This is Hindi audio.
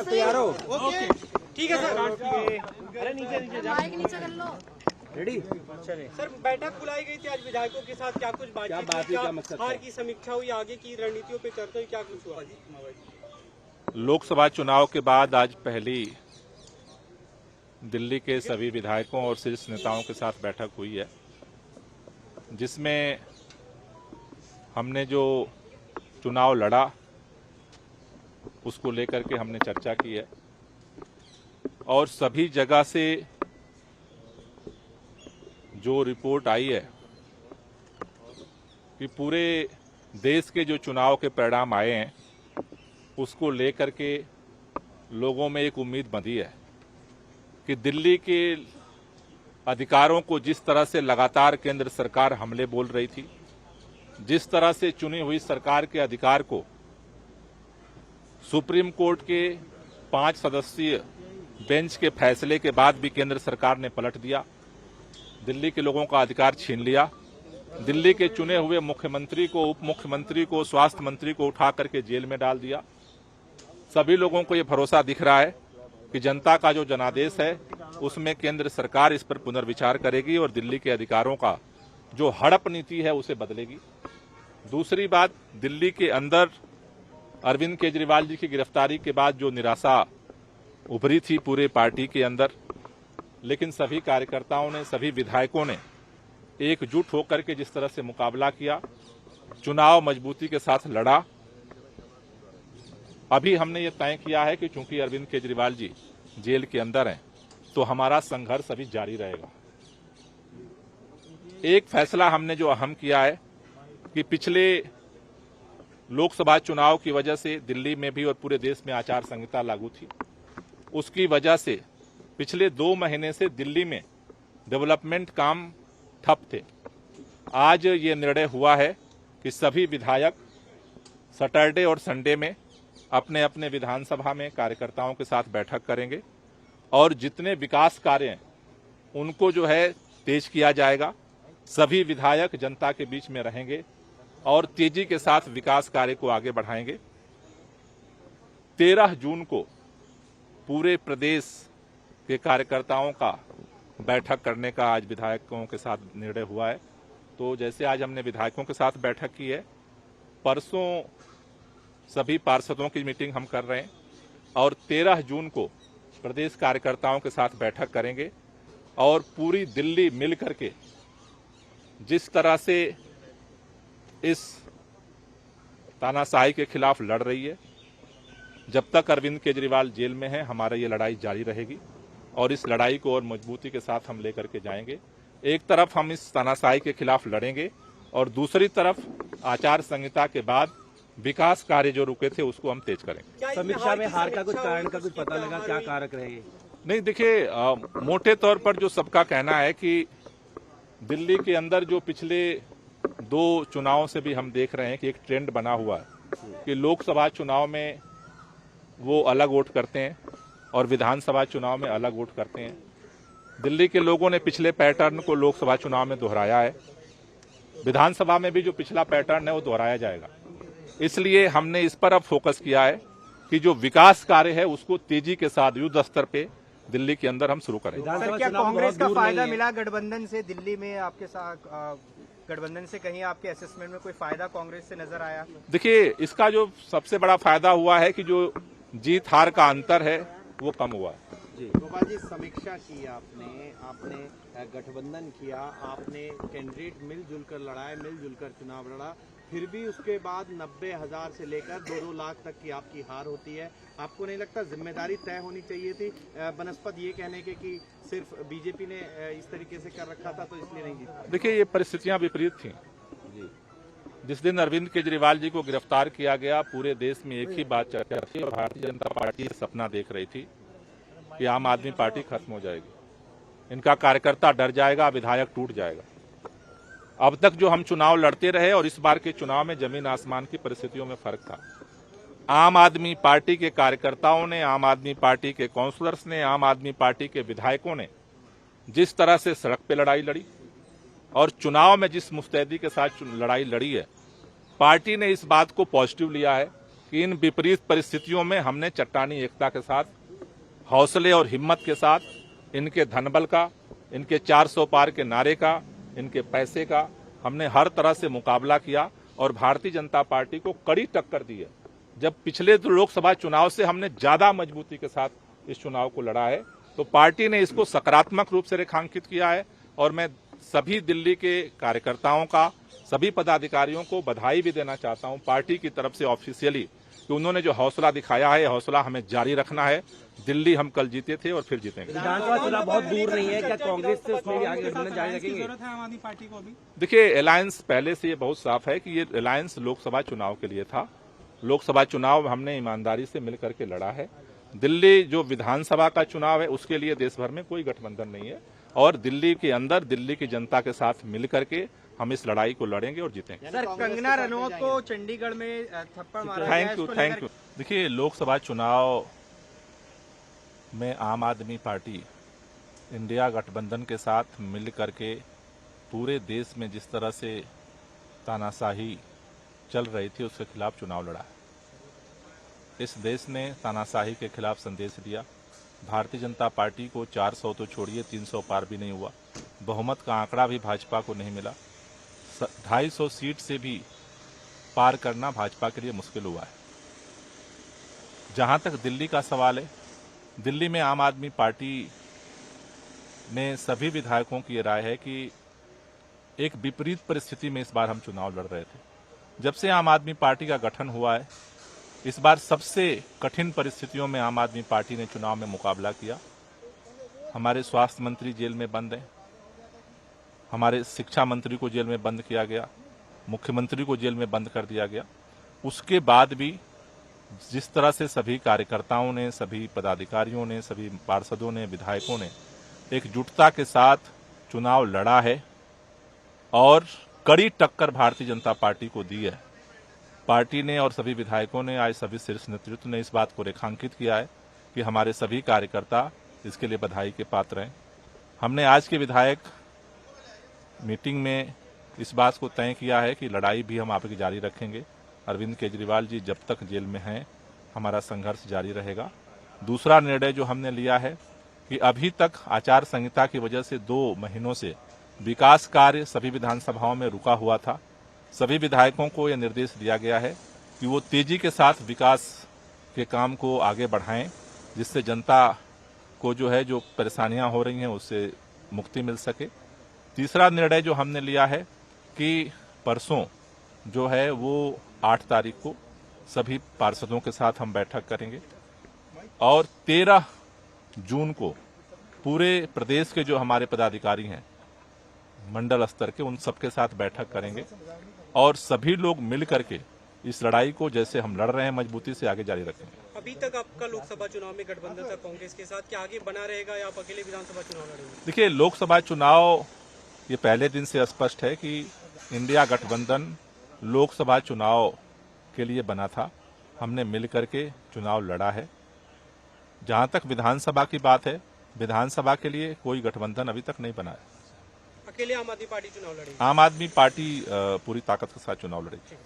तैयार हो? ठीक है सर। अरे नीचे कर लो। रेडी? सर बैठक बुलाई गई थी आज विधायकों के साथ, क्या कुछ बातचीत हुई? क्या हार की समीक्षा हुई, आगे की रणनीतियों पे चर्चा हुई, क्या कुछ हुआ? लोकसभा चुनाव के बाद आज पहली दिल्ली के सभी विधायकों और शीर्ष नेताओं के साथ बैठक हुई है, जिसमें हमने जो चुनाव लड़ा उसको लेकर के हमने चर्चा की है और सभी जगह से जो रिपोर्ट आई है कि पूरे देश के जो चुनाव के परिणाम आए हैं उसको लेकर के लोगों में एक उम्मीद बंधी है कि दिल्ली के अधिकारों को जिस तरह से लगातार केंद्र सरकार हमले बोल रही थी, जिस तरह से चुनी हुई सरकार के अधिकार को सुप्रीम कोर्ट के 5 सदस्यीय बेंच के फैसले के बाद भी केंद्र सरकार ने पलट दिया, दिल्ली के लोगों का अधिकार छीन लिया, दिल्ली के चुने हुए मुख्यमंत्री को, उप मुख्यमंत्री को, स्वास्थ्य मंत्री को उठा करके जेल में डाल दिया। सभी लोगों को ये भरोसा दिख रहा है कि जनता का जो जनादेश है उसमें केंद्र सरकार इस पर पुनर्विचार करेगी और दिल्ली के अधिकारों का जो हड़प नीति है उसे बदलेगी। दूसरी बात, दिल्ली के अंदर अरविंद केजरीवाल जी की गिरफ्तारी के बाद जो निराशा उभरी थी पूरे पार्टी के अंदर, लेकिन सभी कार्यकर्ताओं ने, सभी विधायकों ने एकजुट होकर के जिस तरह से मुकाबला किया, चुनाव मजबूती के साथ लड़ा। अभी हमने ये तय किया है कि चूंकि अरविंद केजरीवाल जी जेल के अंदर हैं तो हमारा संघर्ष अभी जारी रहेगा। एक फैसला हमने जो अहम किया है कि पिछले लोकसभा चुनाव की वजह से दिल्ली में भी और पूरे देश में आचार संहिता लागू थी, उसकी वजह से पिछले 2 महीने से दिल्ली में डेवलपमेंट काम ठप थे। आज ये निर्णय हुआ है कि सभी विधायक सैटरडे और संडे में अपने अपने विधानसभा में कार्यकर्ताओं के साथ बैठक करेंगे और जितने विकास कार्य हैं उनको जो है तेज किया जाएगा। सभी विधायक जनता के बीच में रहेंगे और तेजी के साथ विकास कार्य को आगे बढ़ाएंगे। 13 जून को पूरे प्रदेश के कार्यकर्ताओं का बैठक करने का आज विधायकों के साथ निर्णय हुआ है। तो जैसे आज हमने विधायकों के साथ बैठक की है, परसों सभी पार्षदों की मीटिंग हम कर रहे हैं और 13 जून को प्रदेश कार्यकर्ताओं के साथ बैठक करेंगे और पूरी दिल्ली मिल करके जिस तरह से इस तानाशाही के खिलाफ लड़ रही है, जब तक अरविंद केजरीवाल जेल में है हमारा ये लड़ाई जारी रहेगी और इस लड़ाई को और मजबूती के साथ हम लेकर के जाएंगे। एक तरफ हम इस तानाशाही के खिलाफ लड़ेंगे और दूसरी तरफ आचार संहिता के बाद विकास कार्य जो रुके थे उसको हम तेज करेंगे। समीक्षा में हार का कुछ कारण का कुछ पता लगा? क्या कारक रहेंगे? नहीं, देखिए, मोटे तौर पर जो सबका कहना है कि दिल्ली के अंदर जो पिछले 2 चुनावों से भी हम देख रहे हैं कि एक ट्रेंड बना हुआ है कि लोकसभा चुनाव में वो अलग वोट करते हैं और विधानसभा चुनाव में अलग वोट करते हैं। दिल्ली के लोगों ने पिछले पैटर्न को लोकसभा चुनाव में दोहराया है, विधानसभा में भी जो पिछला पैटर्न है वो दोहराया जाएगा। इसलिए हमने इस पर अब फोकस किया है कि जो विकास कार्य है उसको तेजी के साथ युद्ध स्तर पे दिल्ली के अंदर हम शुरू करें। सर, क्या कांग्रेस का फायदा मिला गठबंधन से? दिल्ली में आपके साथ गठबंधन से कहीं आपके असेसमेंट में कोई फायदा कांग्रेस से नजर आया? देखिए, इसका जो सबसे बड़ा फायदा हुआ है कि जो जीत हार का अंतर है वो कम हुआ है। गोपाल जी, समीक्षा की आपने गठबंधन किया, आपने कैंडिडेट मिलजुल कर लड़ाए, मिलजुल कर चुनाव लड़ा, फिर भी उसके बाद 90,000 से लेकर 2-2 लाख तक की आपकी हार होती है। आपको नहीं लगता जिम्मेदारी तय होनी चाहिए थी बनस्पत ये कहने के कि सिर्फ बीजेपी ने इस तरीके से कर रखा था तो इसलिए नहीं जीता? देखिए, ये परिस्थितियां विपरीत थी। जिस दिन अरविंद केजरीवाल जी को गिरफ्तार किया गया, पूरे देश में एक ही बात चर्चा थी और भारतीय जनता पार्टी सपना देख रही थी कि आम आदमी पार्टी खत्म हो जाएगी, इनका कार्यकर्ता डर जाएगा, विधायक टूट जाएगा। अब तक जो हम चुनाव लड़ते रहे और इस बार के चुनाव में जमीन आसमान की परिस्थितियों में फर्क था। आम आदमी पार्टी के कार्यकर्ताओं ने, आम आदमी पार्टी के काउंसलर्स ने, आम आदमी पार्टी के विधायकों ने जिस तरह से सड़क पे लड़ाई लड़ी और चुनाव में जिस मुस्तैदी के साथ लड़ाई लड़ी है, पार्टी ने इस बात को पॉजिटिव लिया है कि इन विपरीत परिस्थितियों में हमने चट्टानी एकता के साथ, हौसले और हिम्मत के साथ, इनके धनबल का, इनके 400 पार के नारे का, इनके पैसे का हमने हर तरह से मुकाबला किया और भारतीय जनता पार्टी को कड़ी टक्कर दी है। जब पिछले लोकसभा चुनाव से हमने ज्यादा मजबूती के साथ इस चुनाव को लड़ा है, तो पार्टी ने इसको सकारात्मक रूप से रेखांकित किया है और मैं सभी दिल्ली के कार्यकर्ताओं का, सभी पदाधिकारियों को बधाई भी देना चाहता हूं पार्टी की तरफ से ऑफिशियली कि उन्होंने जो हौसला दिखाया है, हौसला हमें जारी रखना है। दिल्ली हम कल जीते थे और फिर जीतेंगे। विधानसभा चुनाव बहुत दूर नहीं है, क्या कांग्रेस से उसमें भी आगे गठबंधन जारी रखेंगे? आम आदमी पार्टी को अभी देखिए, अलायंस पहले से ये बहुत साफ है कि ये अलायंस लोकसभा चुनाव के लिए था। लोकसभा चुनाव हमने ईमानदारी से मिल करके लड़ा है। दिल्ली जो विधानसभा का चुनाव है उसके लिए देश भर में कोई गठबंधन नहीं है और दिल्ली के अंदर दिल्ली की जनता के साथ मिल करके हम इस लड़ाई को लड़ेंगे और जीतेंगे। सर, कंगना रनौत को चंडीगढ़ में थप्पड़ मारा गया, थैंक यू। देखिए, लोकसभा चुनाव में आम आदमी पार्टी इंडिया गठबंधन के साथ मिल करके पूरे देश में जिस तरह से तानाशाही चल रही थी उसके खिलाफ चुनाव लड़ा है। इस देश ने तानाशाही के खिलाफ संदेश दिया। भारतीय जनता पार्टी को 400 तो छोड़िए 300 पार भी नहीं हुआ। बहुमत का आंकड़ा भी भाजपा को नहीं मिला। 250 सीट से भी पार करना भाजपा के लिए मुश्किल हुआ है। जहां तक दिल्ली का सवाल है, दिल्ली में आम आदमी पार्टी ने सभी विधायकों की राय है कि एक विपरीत परिस्थिति में इस बार हम चुनाव लड़ रहे थे। जब से आम आदमी पार्टी का गठन हुआ है, इस बार सबसे कठिन परिस्थितियों में आम आदमी पार्टी ने चुनाव में मुकाबला किया। हमारे स्वास्थ्य मंत्री जेल में बंद हैं, हमारे शिक्षा मंत्री को जेल में बंद किया गया, मुख्यमंत्री को जेल में बंद कर दिया गया। उसके बाद भी जिस तरह से सभी कार्यकर्ताओं ने, सभी पदाधिकारियों ने, सभी पार्षदों ने, विधायकों ने एकजुटता के साथ चुनाव लड़ा है और कड़ी टक्कर भारतीय जनता पार्टी को दी है। पार्टी ने और सभी विधायकों ने, आज सभी शीर्ष नेतृत्व ने इस बात को रेखांकित किया है कि हमारे सभी कार्यकर्ता इसके लिए बधाई के पात्र हैं। हमने आज के विधायक मीटिंग में इस बात को तय किया है कि लड़ाई भी हम आपकी जारी रखेंगे। अरविंद केजरीवाल जी जब तक जेल में हैं, हमारा संघर्ष जारी रहेगा। दूसरा निर्णय जो हमने लिया है कि अभी तक आचार संहिता की वजह से 2 महीनों से विकास कार्य सभी विधानसभाओं में रुका हुआ था। सभी विधायकों को यह निर्देश दिया गया है कि वो तेजी के साथ विकास के काम को आगे बढ़ाएं, जिससे जनता को जो है जो परेशानियां हो रही हैं उससे मुक्ति मिल सके। तीसरा निर्णय जो हमने लिया है कि परसों जो है वो 8 तारीख को सभी पार्षदों के साथ हम बैठक करेंगे और 13 जून को पूरे प्रदेश के जो हमारे पदाधिकारी हैं मंडल स्तर के, उन सबके साथ बैठक करेंगे और सभी लोग मिल करके इस लड़ाई को जैसे हम लड़ रहे हैं मजबूती से आगे जारी रखेंगे। अभी तक आपका लोकसभा चुनाव में गठबंधन था कांग्रेस के साथ, क्या आगे बना रहेगा या आप अकेले विधानसभा चुनाव लड़ेंगे? देखिए, लोकसभा चुनाव ये पहले दिन से स्पष्ट है कि इंडिया गठबंधन लोकसभा चुनाव के लिए बना था। हमने मिल करके चुनाव लड़ा है। जहां तक विधानसभा की बात है, विधानसभा के लिए कोई गठबंधन अभी तक नहीं बना है। अकेले आम आदमी पार्टी चुनाव लड़ेगी? आम आदमी पार्टी पूरी ताकत के साथ चुनाव लड़ेगी।